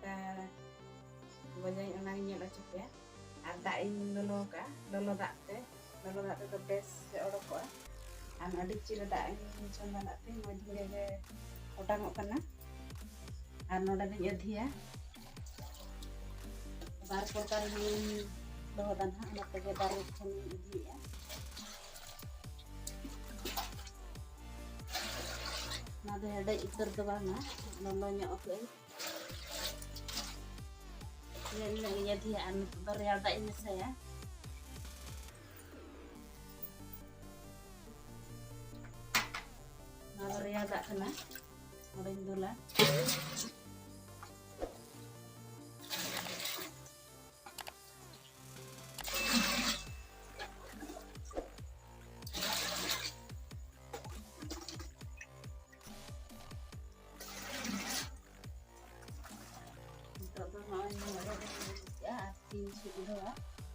ᱞᱮᱠᱟ ᱵᱚᱡᱟᱧ ᱚᱱᱟᱧ ᱧᱮᱞ ᱚᱪᱚ ᱯᱮᱭᱟ ᱟᱨ ᱫᱟᱜ ᱤᱧ ᱞᱚᱞᱚ ᱠᱟᱜᱼᱟ ᱞᱚᱞᱚ ᱫᱟᱜ ᱛᱮᱫᱚ ᱵᱮᱥ ᱚᱰᱳᱠᱚᱜᱼᱟ ᱟᱨ ᱟᱹᱰᱤ ᱪᱮᱦᱨᱟ ᱫᱟᱜ ᱤᱧ ᱪᱚᱸᱫᱟ ᱫᱟᱜ ᱛᱮ ᱢᱚᱡᱽ ᱜᱮ ᱚᱴᱟᱝᱚᱜ ᱠᱟᱱᱟ ᱟᱨ ᱱᱚᱰᱮ ᱫᱚᱧ ᱟᱹᱫᱷᱤᱭᱟ ᱵᱟᱨ ᱯᱨᱚᱠᱟᱨ ᱦᱩᱲᱩᱧ ᱞᱚᱦᱚᱫᱟ ᱱᱟᱦᱟᱜ ᱚᱱᱟ ᱛᱮᱜᱮ ᱵᱟᱨ ᱨᱚᱠᱚᱢᱤᱧ ᱟᱹᱫᱷᱤᱭᱮᱜᱼᱟ ᱚᱱᱟ ᱫᱚ ᱦᱮᱰᱮᱡ ᱩᱛᱟᱹᱨ ᱫᱚ ᱵᱟᱝᱟ ᱞᱚᱞᱚ ᱧᱚᱜ ᱠᱟᱜᱼᱟᱹᱧ ᱤᱱᱟᱹᱜ ᱜᱤᱧ ᱟᱹᱫᱷᱤᱭᱟ ᱟᱨ ᱱᱤᱛᱚᱜ ᱫᱚ ᱨᱮᱭᱟᱲ ᱫᱟᱜ ᱤᱧ ᱢᱮᱥᱟᱭᱟ ᱱᱚᱣᱟ ᱫᱚ ᱨᱮᱭᱟᱲ ᱫᱟᱜ ᱠᱟᱱᱟ ᱱᱚᱰᱮᱧ ᱫᱩᱞᱟ ᱱᱤᱛᱚᱜ ᱫᱚ ᱱᱚᱜᱼᱚᱭ ᱟᱨ ᱛᱤᱧ ᱩᱰᱟᱹᱣᱟ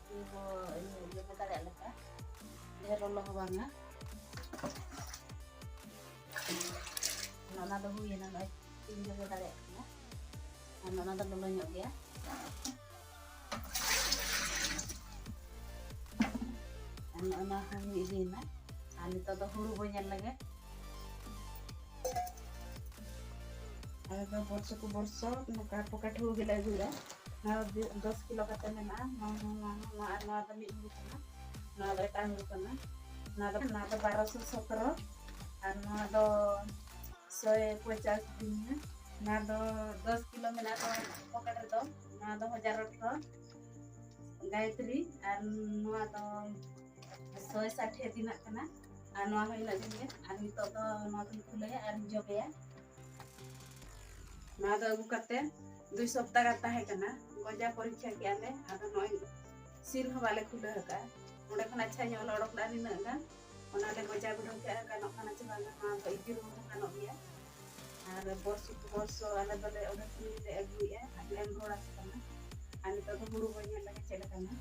ᱛᱤ ᱦᱚᱸ ᱡᱚᱢᱮ ᱫᱟᱲᱮᱭᱟᱜ ᱞᱮᱠᱟ ᱰᱷᱮᱨ ᱞᱚᱞᱚ ᱦᱚᱸ ᱵᱟᱝᱟ ᱚᱱᱟ ᱫᱚ ᱦᱩᱭᱮᱱᱟ ᱱᱚᱜᱼᱚᱭ ᱛᱤᱧ ᱡᱚᱢᱮ ᱫᱟᱲᱮᱭᱟᱜ ᱠᱟᱱᱟ ᱟᱨ ᱚᱱᱟ ᱫᱚ ᱞᱚᱞᱚ ᱧᱚᱜ ᱜᱮᱭᱟ ᱟᱨ ᱚᱱᱟ ᱦᱚᱸ ᱦᱩᱭ ᱤᱫᱤᱭᱮᱱᱟ ᱟᱨ ᱱᱤᱛᱚᱜ ᱫᱚ ᱦᱩᱲᱩ ᱵᱚ ᱧᱮᱞ ᱞᱮᱜᱮ ᱟᱞᱮ ᱫᱚ ᱵᱚᱨᱥᱚ ᱠᱚ ᱵᱚᱨᱥᱚ ᱱᱚᱝᱠᱟ ᱯᱚᱠᱮᱴ ᱦᱩᱲᱩ ᱜᱮᱞᱮ ᱟᱹᱜᱩᱭᱟ ᱱᱚᱣᱟ 10 ᱠᱤᱞᱳ ᱠᱟᱛᱮ ᱢᱮᱱᱟᱜᱼᱟ ᱱᱚᱣᱟ ᱫᱚ ᱢᱤᱫ ᱦᱩᱲᱩ ᱠᱟᱱᱟ ᱱᱚᱣᱟ ᱫᱚ ᱮᱴᱟᱜ ᱦᱩᱲᱩ ᱠᱟᱱᱟ ᱱᱚᱣᱟ ᱫᱚ 1217 ᱟᱨ ᱱᱚᱣᱟ ᱫᱚ 150 ᱫᱤᱱ ᱱᱚᱣᱟ ᱫᱚ 10 ᱠᱤᱞᱳ ᱢᱮᱱᱟᱜᱼᱟ ᱯᱚᱠᱮᱴ ᱨᱮᱫᱚ ᱱᱚᱣᱟ ᱫᱚ 1018 ᱜᱟᱭᱛᱨᱤ ᱟᱨ ᱱᱚᱣᱟ ᱫᱚ 160 ᱫᱤᱱᱟᱜ ᱠᱟᱱᱟ ᱟᱨ ᱱᱚᱣᱟ ᱦᱚᱸ ᱤᱱᱟᱹᱜ ᱫᱤᱱ ᱜᱮ ᱟᱨ ᱱᱤᱛᱚᱜ ᱫᱚ ᱱᱚᱣᱟ ᱫᱚᱧ ᱠᱷᱩᱞᱟᱹᱭᱟ ᱟᱨᱤᱧ ᱡᱚᱵᱮᱭᱟ ᱱᱚᱣᱟ ᱫᱚ ᱟᱹᱜᱩ ᱠᱟᱛᱮ 2 ᱥᱚᱯᱛᱟ ᱜᱟᱱ ᱛᱟᱦᱮᱸ ᱠᱟᱱᱟ ᱜᱚᱡᱟ ᱯᱚᱨᱤᱠᱷᱟ ᱠᱮᱜᱼᱟ ᱞᱮ ᱟᱫᱚ ᱱᱚᱜᱼᱚᱭ ᱥᱤᱞ ᱦᱚᱸ ᱵᱟᱞᱮ ᱠᱷᱩᱞᱟᱹᱣ ᱟᱠᱟᱫᱼᱟ ᱚᱸᱰᱮ ᱠᱷᱚᱱ ᱟᱪᱪᱷᱟ ᱧᱚᱜ ᱞᱮ ᱚᱰᱚᱠ ᱞᱮᱜᱼᱟ ᱱᱤᱱᱟᱹᱜ ᱜᱟᱱ ᱚᱱᱟᱞᱮ ᱜᱚᱡᱟ ᱵᱤᱰᱟᱹᱣ ᱠᱮᱜᱼᱟ ᱜᱟᱱᱚᱜ ᱠᱟᱱᱟ ᱪᱮ ᱵᱟᱝᱟ ᱱᱚᱣᱟ ᱫᱚ ᱤᱫᱤ ᱨᱩᱣᱟᱹᱲ ᱦᱚᱸ ᱜᱟᱱᱚᱜ ᱜᱮᱭᱟ ᱟᱨ ᱵᱚᱨᱥᱚ ᱠᱚ ᱵᱚᱨᱥᱚ ᱟᱞᱮ ᱫᱚᱞᱮ ᱚᱸᱰᱮ ᱠᱷᱚᱱ ᱜᱮᱞᱮ ᱟᱹᱜᱩᱭᱮᱫᱼᱟ ᱟᱨ ᱞᱮ ᱮᱢ ᱨᱩᱣᱟᱹᱲ ᱟᱠᱚ ᱠᱟᱱᱟ ᱟᱨ ᱱᱤᱛᱚᱜ ᱫᱚ ᱦᱩᱲᱩ ᱵᱚᱱ ᱧᱮᱞ ᱞᱮᱜᱮ ᱪᱮᱫ ᱞᱮᱠᱟᱱᱟ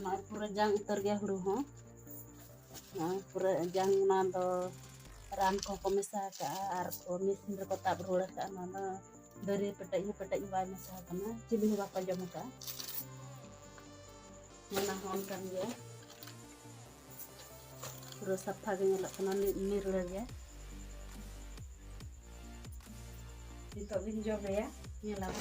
ᱱᱚᱜᱼᱚᱭ ᱯᱩᱨᱟᱹ ᱡᱟᱝ ᱩᱛᱟᱹᱨ ᱜᱮ ᱦᱩᱲᱩ ᱦᱚᱸ ᱱᱚᱜᱼᱚᱭ ᱯᱩᱨᱟᱹ ᱡᱟᱝ ᱚᱱᱟ ᱫᱚ ᱨᱟᱱ ᱠᱚᱦᱚᱸ ᱠᱚ ᱢᱮᱥᱟ ᱠᱟᱜᱼᱟ ᱟᱨ ᱠᱚ ᱢᱮᱥᱤᱱ ᱨᱮᱠᱚ ᱛᱟᱵ ᱨᱩᱣᱟᱹᱲ ᱠᱟᱜᱼᱟ ᱱᱚᱣᱟ ᱫᱚ ᱫᱟᱨᱮ ᱯᱮᱴᱮᱡ ᱦᱚᱸ ᱵᱟᱭ ᱢᱮᱥᱟ ᱟᱠᱟᱱᱟ ᱪᱤᱞᱤ ᱦᱚᱸ ᱵᱟᱠᱚ ᱡᱚᱢ ᱠᱟᱜᱼᱟ ᱚᱱᱟ ᱦᱚᱸ ᱚᱱᱠᱟᱱ ᱜᱮᱭᱟ ᱯᱩᱨᱟᱹ ᱥᱟᱯᱷᱟ ᱜᱮ ᱧᱮᱞᱚᱜ ᱠᱟᱱᱟ ᱱᱤᱨᱲᱟᱹ ᱜᱮ ᱱᱤᱛᱚᱜ ᱫᱚᱧ ᱡᱚᱵᱮᱭᱟ ᱧᱮᱞᱟᱢ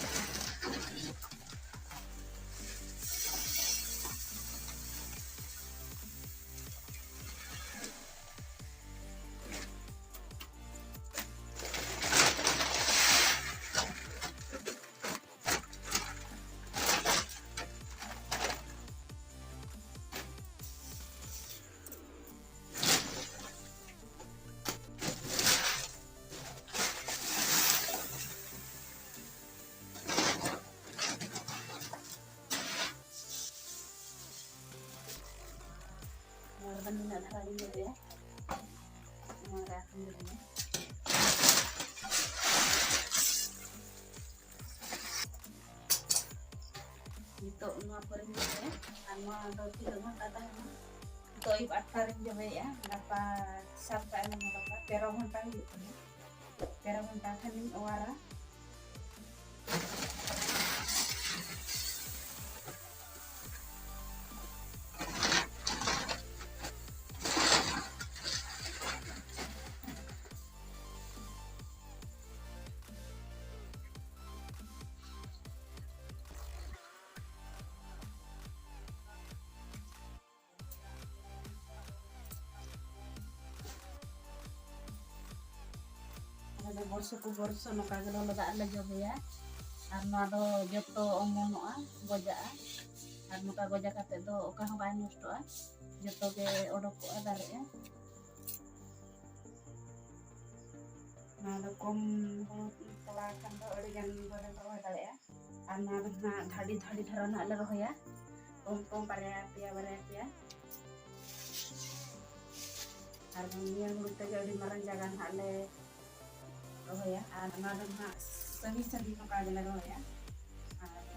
dhara ini ya. Marah dulu. Itu nua pering ya. Anu do tidak mah kata to ip atarin jo ya. Napa sampai anu napa pero honta gitu. Pero honta kan ini awara. Ada borso no kagelo lo dak le jobe ya. Arna do joto omonoa gojaa. Arna ka goja kate do oka hon bae nostoa. Joto ge odokoa dare ya. Nah do kom telakan do odegan bolen roh dale ya. Arna do na dhadi dharana le roh ya. Kom parya pia. Arna nian multe jadi marang jagan hale roh ya. Arna do na sagi no kagelo roh ya.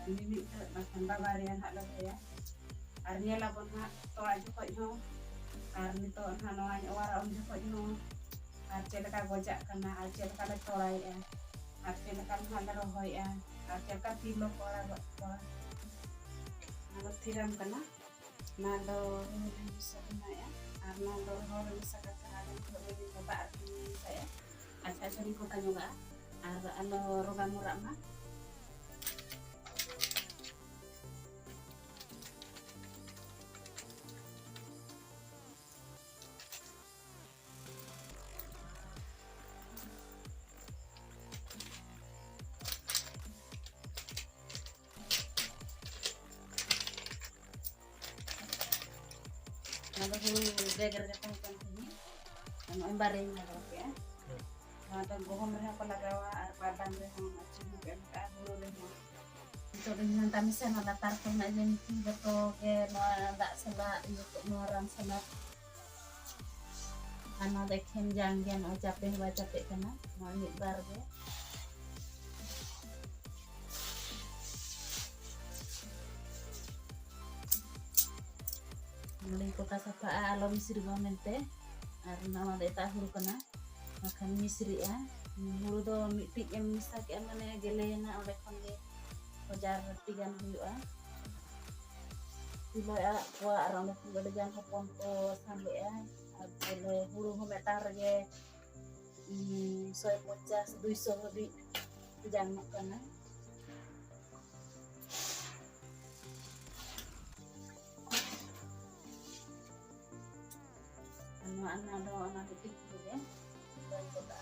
Ini makan babarian hak lo ya. Arnya la bon hak to aja kok no. Arni to hano ay wara om jo kok no. Arce ka gojak kana arce ka le torai ya. Arce ka hal roh ya. Arce ka tilo ko ora ko. Nalo tiram kana. Nalo bisa kena ya. Arna do hor bisa ka ada ko ini coba arti saya. Aca sering ko kanyo ga. Ar ano roga murah mah. Lalu geger kan ini, anu embare na ya. Ada gohom reha pala gawa ar padan reha macam kan ka dulu reha. Itu dengan tamisen ala tarkon na jen beto ke no dak sela itu no orang sela. Ana dekhen janggen o capek wa capek kana mo ni bar ge. Mulai kota sapa alo misri mente arna ma deta huru kana makan misri ya huru do mitik em misak em mane gelena oleh konde ojar tigan huya tilo ya wa arang ko gede jang ko sampai ya boleh huru ho metar ge 150 200 di jang kana anak do anak titik ya dari kota